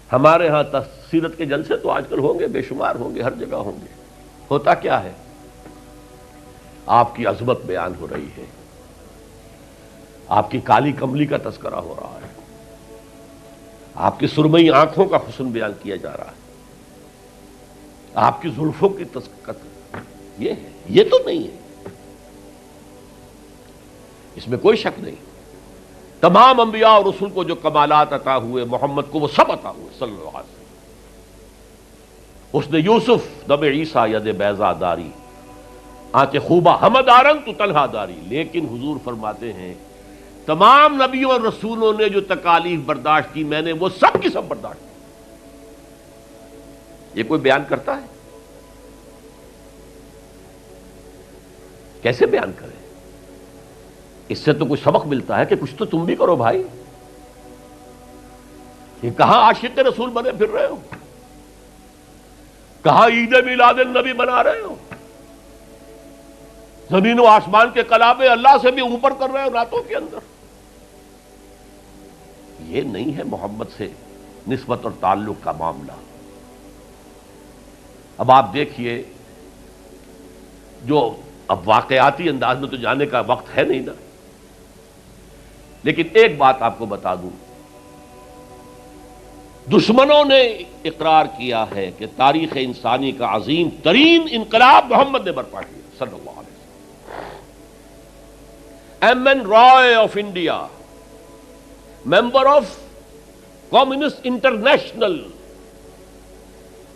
ہمارے ہاں سیرت کے جلسے تو آج کل ہوں گے، بے شمار ہوں گے، ہر جگہ ہوں گے. ہوتا کیا ہے؟ آپ کی عظمت بیان ہو رہی ہے، آپ کی کالی کملی کا تذکرہ ہو رہا ہے، آپ کی سرمئی آنکھوں کا حسن بیان کیا جا رہا ہے، آپ کی زلفوں کی یہ ہے، یہ تو نہیں ہے، اس میں کوئی شک نہیں. تمام انبیاء اور رسول کو جو کمالات عطا ہوئے، محمد کو وہ سب عطا ہوئے صلی اللہ علیہ وسلم. اس نے یوسف دم عیسیٰ ید بیضا داری آنچ خوبہ ہمدارن تو تنہا داری. لیکن حضور فرماتے ہیں تمام نبیوں اور رسولوں نے جو تکالیف برداشت کی، میں نے وہ سب کی سب برداشت کی. یہ کوئی بیان کرتا ہے؟ کیسے بیان کرے؟ اس سے تو کچھ سبق ملتا ہے کہ کچھ تو تم بھی کرو بھائی. یہ کہاں عاشق رسول بنے پھر رہے ہو؟ کہاں عید میلاد النبی بنا رہے ہو؟ زمین و آسمان کے کلابے اللہ سے بھی اوپر کر رہے ہو راتوں کے اندر. یہ نہیں ہے محمد سے نسبت اور تعلق کا معاملہ. اب آپ دیکھیے، جو اب واقعاتی انداز میں تو جانے کا وقت ہے نہیں نا، لیکن ایک بات آپ کو بتا دوں، دشمنوں نے اقرار کیا ہے کہ تاریخ انسانی کا عظیم ترین انقلاب محمد نے برپا کیا صلی اللہ علیہ وسلم. M N Roy of India, member of communist international,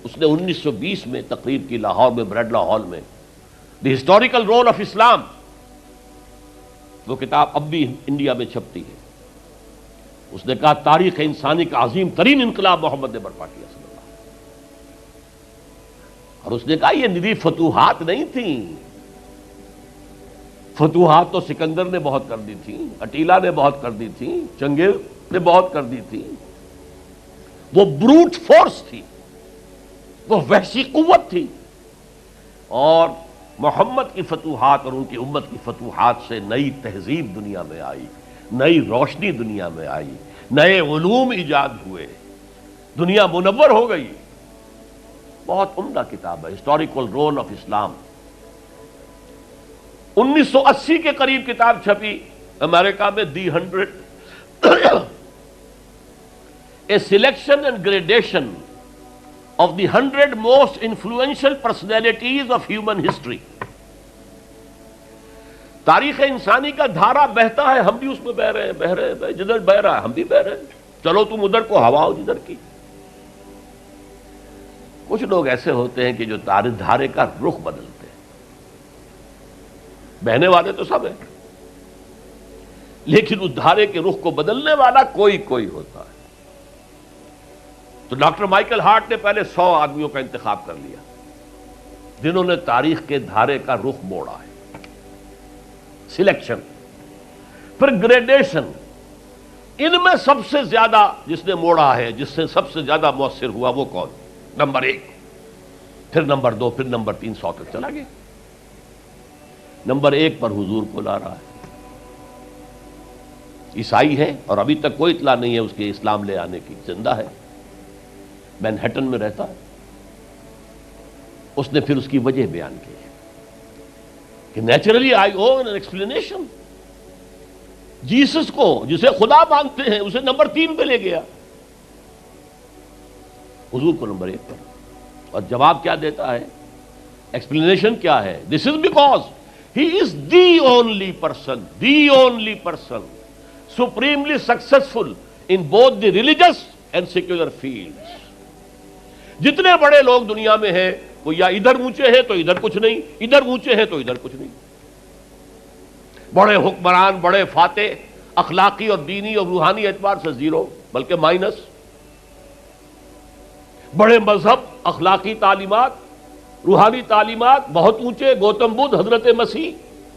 اس نے 1920 میں تقریر کی لاہور میں، بریڈلا ہال میں، دی ہسٹوریکل رول آف اسلام. وہ کتاب اب بھی انڈیا میں چھپتی ہے. اس نے کہا تاریخ انسانی کا عظیم ترین انقلاب محمد نے برپا کیا صلی اللہ علیہ وسلم. اور اس نے کہا یہ ندی فتوحات نہیں تھیں، فتوحات تو سکندر نے بہت کر دی تھی، اٹیلا نے بہت کر دی تھی، چنگیز نے بہت کر دی تھی. وہ بروٹ فورس تھی، وہ وحشی قوت تھی. اور محمد کی فتوحات اور ان کی امت کی فتوحات سے نئی تہذیب دنیا میں آئی، نئی روشنی دنیا میں آئی، نئے علوم ایجاد ہوئے، دنیا منور ہو گئی. بہت عمدہ کتاب ہے، ہسٹوریکل رول آف اسلام. 1980 کے قریب کتاب چھپی امریکہ میں، دی 100 a selection and gradation of the 100 most influential personalities of human history. تاریخ انسانی کا دھارا بہتا ہے، ہم بھی اس میں بہ رہے ہیں، بہ رہے ہیں، جدھر بہ رہا ہے ہم بھی بہ رہے ہیں. چلو تم ادھر کو ہوا ہو جدھر کی. کچھ لوگ ایسے ہوتے ہیں کہ جو دھارے کا رخ بدلتے ہیں. بہنے والے تو سب ہیں، لیکن اس دھارے کے رخ کو بدلنے والا کوئی کوئی ہوتا ہے. تو ڈاکٹر مائیکل ہارٹ نے پہلے 100 آدمیوں کا انتخاب کر لیا جنہوں نے تاریخ کے دھارے کا رخ موڑا ہے. سلیکشن، پھر گریڈیشن. ان میں سب سے زیادہ جس نے موڑا ہے، جس سے سب سے زیادہ مؤثر ہوا، وہ کون؟ نمبر 1، پھر نمبر 2، پھر نمبر 3، 100 تک چلا گیا. نمبر 1 پر حضور کو لا رہا ہے. عیسائی ہے اور ابھی تک کوئی اطلاع نہیں ہے اس کے اسلام لے آنے کی. زندہ ہے، مینہٹن میں رہتا ہے. اس نے پھر اس کی وجہ بیان کی کہ naturally I O an explanation. Jesus کو جسے خدا مانتے ہیں اسے نمبر 3 پہ لے گیا، حضور کو نمبر 1 پر. اور جواب کیا دیتا ہے؟ ایکسپلینیشن کیا ہے؟ This is because he is the only person supremely successful in both the religious and secular fields. جتنے بڑے لوگ دنیا میں ہیں وہ یا ادھر اونچے ہیں تو ادھر کچھ نہیں، ادھر اونچے ہیں تو ادھر کچھ نہیں. بڑے حکمران، بڑے فاتح، اخلاقی اور دینی اور روحانی اعتبار سے 0 بلکہ مائنس. بڑے مذہب، اخلاقی تعلیمات، روحانی تعلیمات بہت اونچے، گوتم بدھ، حضرت مسیح،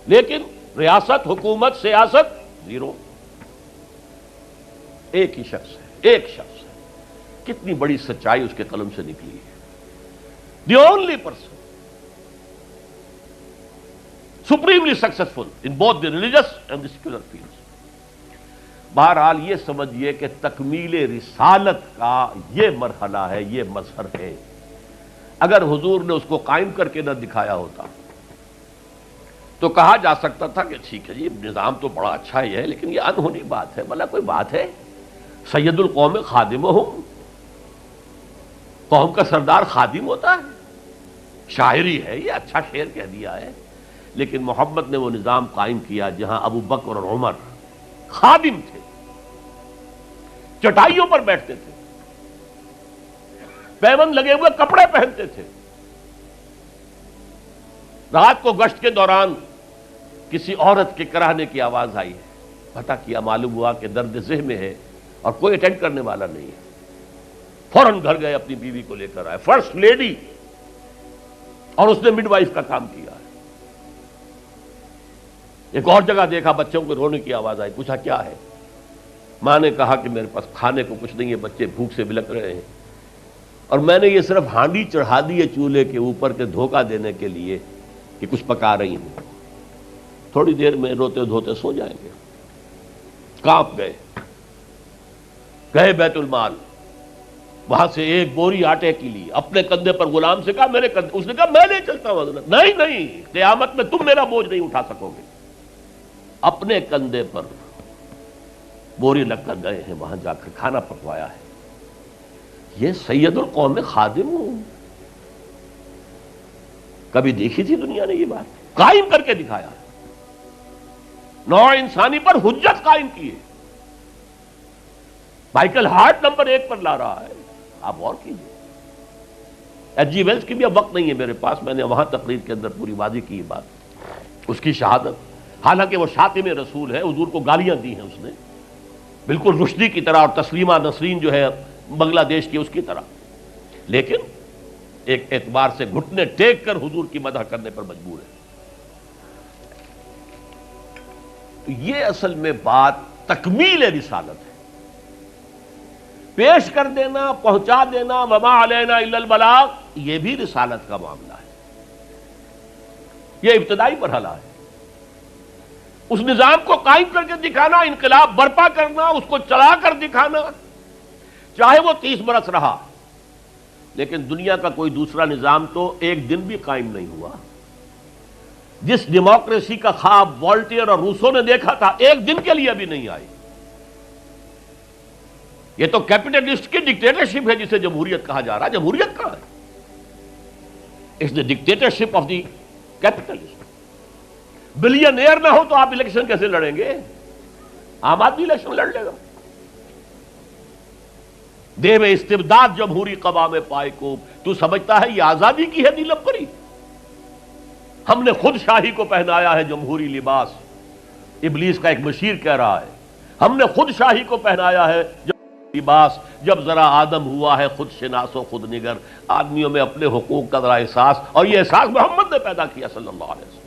لیکن ریاست، حکومت، سیاست 0. ایک ہی شخص ہے، ایک شخص ہے. کتنی بڑی سچائی اس کے قلم سے نکلی ہے. دی only person supremely successful in both the religious and the secular fields. بہرحال یہ سمجھیے کہ تکمیل رسالت کا یہ مرحلہ ہے، یہ مظہر ہے۔ اگر حضور نے اس کو قائم کر کے نہ دکھایا ہوتا تو کہا جا سکتا تھا کہ ٹھیک ہے جی نظام تو بڑا اچھا ہی ہے، لیکن یہ انہونی بات ہے، بھلا کوئی بات ہے؟ سید القوم خادمہم، قوم کا سردار خادم ہوتا ہے، شاعری ہے یہ، اچھا شعر کہہ دیا ہے۔ لیکن محمد نے وہ نظام قائم کیا جہاں ابو بکر اور عمر خادم تھے، چٹائیوں پر بیٹھتے تھے، پیوند لگے ہوئے کپڑے پہنتے تھے، رات کو گشت کے دوران کسی عورت کے کراہنے کی آواز آئی ہے، پتہ کیا، معلوم ہوا کہ درد ذہن میں ہے اور کوئی اٹینڈ کرنے والا نہیں ہے، فوراً گھر گئے، اپنی بیوی کو لے کر آئے، فرسٹ لیڈی، اور اس نے مڈ وائف کا کام کیا ہے۔ ایک اور جگہ دیکھا، بچوں کو رونے کی آواز آئی، پوچھا کیا ہے؟ ماں نے کہا کہ میرے پاس کھانے کو کچھ نہیں ہے، بچے بھوک سے بلک رہے ہیں، اور میں نے یہ صرف ہانڈی چڑھا دی ہے چولہے کے اوپر کے دھوکہ دینے کے لیے کہ کچھ پکا رہی ہوں، تھوڑی دیر میں روتے دھوتے سو جائیں گے۔ کانپ گئے، گئے بیت المال، وہاں سے ایک بوری آٹے کی لی، اپنے کندھے پر، غلام سے کہا میرے کندھے، اس نے کہا میں نہیں چلتا ہوں حضرت۔ نہیں، قیامت میں تم میرا بوجھ نہیں اٹھا سکو گے۔ اپنے کندھے پر بوری لگ کر گئے ہیں، وہاں جا کر کھانا پکوایا ہے۔ یہ سید القوم خادم ہوں، کبھی دیکھی تھی دنیا نے یہ بات؟ قائم کر کے دکھایا، نوع انسانی پر حجت قائم کی ہے۔ مائیکل ہارٹ نمبر 1 پر لا رہا ہے، آپ غور کیجیے۔ ایچ جی ویلز کی بھی اب وقت نہیں ہے میرے پاس، میں نے وہاں تقریر کے اندر پوری واضح کی بات، اس کی شہادت، حالانکہ وہ شاتم رسول ہے، حضور کو گالیاں دی ہیں اس نے، بالکل رشدی کی طرح، اور تسلیمہ نسرین جو ہے بنگلہ دیش کی اس کی طرح، لیکن ایک اعتبار سے گھٹنے ٹیک کر حضور کی مدح کرنے پر مجبور ہے۔ تو یہ اصل میں بات تکمیل رسالت ہے، پیش کر دینا، پہنچا دینا، وما علینا الا البلاغ، یہ بھی رسالت کا معاملہ ہے، یہ ابتدائی مرحلہ ہے۔ اس نظام کو قائم کر کے دکھانا، انقلاب برپا کرنا، اس کو چلا کر دکھانا، چاہے وہ 30 برس رہا، لیکن دنیا کا کوئی دوسرا نظام تو ایک دن بھی قائم نہیں ہوا۔ جس ڈیموکریسی کا خواب والٹیئر اور روسو نے دیکھا تھا، ایک دن کے لیے بھی نہیں آئی۔ یہ تو کیپٹلسٹ کی ڈکٹیٹرشپ ہے جسے جمہوریت کہا جا رہا ہے۔ جمہوریت کہاں ہے؟ It's the dictatorship of the capitalist. Billionaire نہ ہو تو آپ الیکشن کیسے لڑیں گے؟ عام آدمی الیکشن لڑ لے گا۔ دے میں استبداد جمہوری قوام پائے کو، تو سمجھتا ہے یہ آزادی کی ہے نیلم پری؟ ہم نے خود شاہی کو پہنایا ہے جمہوری لباس، ابلیس کا ایک مشیر کہہ رہا ہے، ہم نے خود شاہی کو پہنایا ہے جمہوری لباس، جب ذرا آدم ہوا ہے خود شناس و خود نگر۔ آدمیوں میں اپنے حقوق کا ذرا احساس، اور یہ احساس محمد نے پیدا کیا صلی اللہ علیہ وسلم۔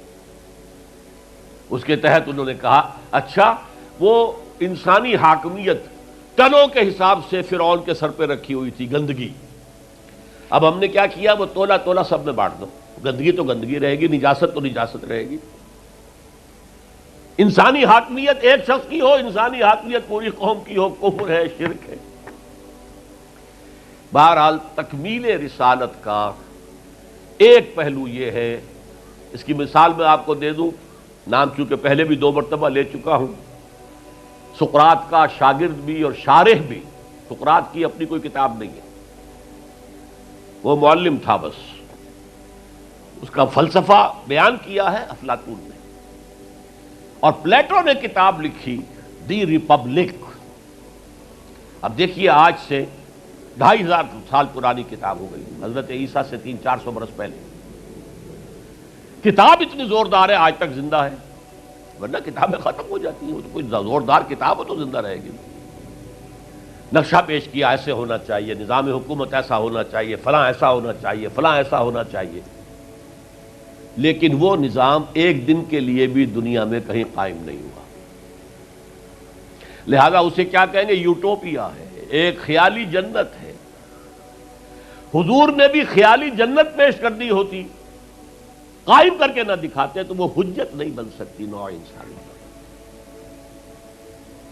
اس کے تحت انہوں نے کہا اچھا وہ انسانی حاکمیت ٹنوں کے حساب سے فرعون کے سر پہ رکھی ہوئی تھی، گندگی، اب ہم نے کیا کیا، وہ تولا تولا سب میں بانٹ دو، گندگی تو گندگی رہے گی، نجاست تو نجاست رہے گی۔ انسانی حاکمیت ایک شخص کی ہو، انسانی حاکمیت پوری قوم کی ہو، کفر ہے، شرک ہے۔ بہرحال تکمیل رسالت کا ایک پہلو یہ ہے، اس کی مثال میں آپ کو دے دوں، نام چونکہ پہلے بھی 2 مرتبہ لے چکا ہوں، سقراط کا شاگرد بھی اور شارح بھی، سقراط کی اپنی کوئی کتاب نہیں ہے، وہ معلم تھا بس، اس کا فلسفہ بیان کیا ہے افلاطون نے، اور پلیٹو نے کتاب لکھی دی ریپبلک۔ اب دیکھیے آج سے 2500 سال پرانی کتاب ہو گئی، حضرت عیسیٰ سے 300-400 برس پہلے، کتاب اتنی زوردار ہے آج تک زندہ ہے، ورنہ کتابیں ختم ہو جاتی ہیں، وہ تو کوئی زوردار کتاب ہو تو زندہ رہے گی۔ نقشہ پیش کیا ایسے ہونا چاہیے، نظام حکومت ایسا ہونا چاہیے، فلاں ایسا ہونا چاہیے، فلاں ایسا ہونا چاہیے، لیکن وہ نظام ایک دن کے لیے بھی دنیا میں کہیں قائم نہیں ہوا، لہذا اسے کیا کہیں گے؟ یوٹوپیا ہے، ایک خیالی جنت ہے۔ حضور نے بھی خیالی جنت پیش کر دی ہوتی، قائم کر کے نہ دکھاتے تو وہ حجت نہیں بن سکتی نوع انسانی۔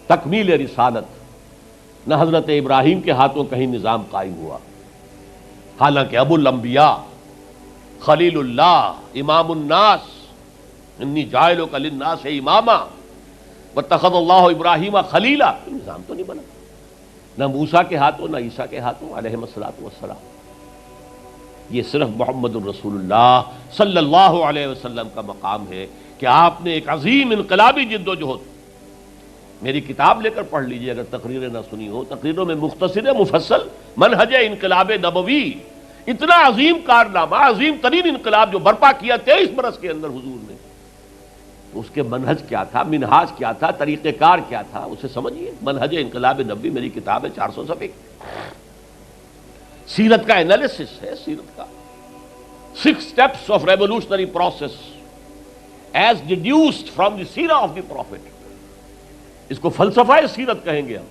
تکمیل رسالت، نہ حضرت ابراہیم کے ہاتھوں کہیں نظام قائم ہوا، حالانکہ ابو الانبیاء، خلیل اللہ، امام الناس، انی جاعلک للناس اماما واتخذ اللہ ابراہیم خلیلا، نظام تو نہیں بنا، نہ موسیٰ کے ہاتھوں نہ عیسیٰ کے ہاتھوں علیہم الصلوۃ والسلام۔ یہ صرف محمد الرسول اللہ صلی اللہ علیہ وسلم کا مقام ہے کہ آپ نے ایک عظیم انقلابی جد و جہد، میری کتاب لے کر پڑھ لیجئے اگر تقریریں نہ سنی ہو، تقریروں میں مختصر مفصل منہج انقلاب نبوی، اتنا عظیم کارنامہ، عظیم ترین انقلاب جو برپا کیا 23 برس کے اندر حضور نے، تو اس کے منہج کیا تھا، منہاج کیا تھا، طریقہ کار کیا تھا، اسے سمجھیے۔ منہج انقلاب نبوی میری کتاب ہے، 400 صفحے کی، سیرت کا انالیسس ہے، سیرت کا 6 steps of revolutionary process as deduced from the سیرہ of the prophet، اس کو فلسفہ سیرت کہیں گے ہم۔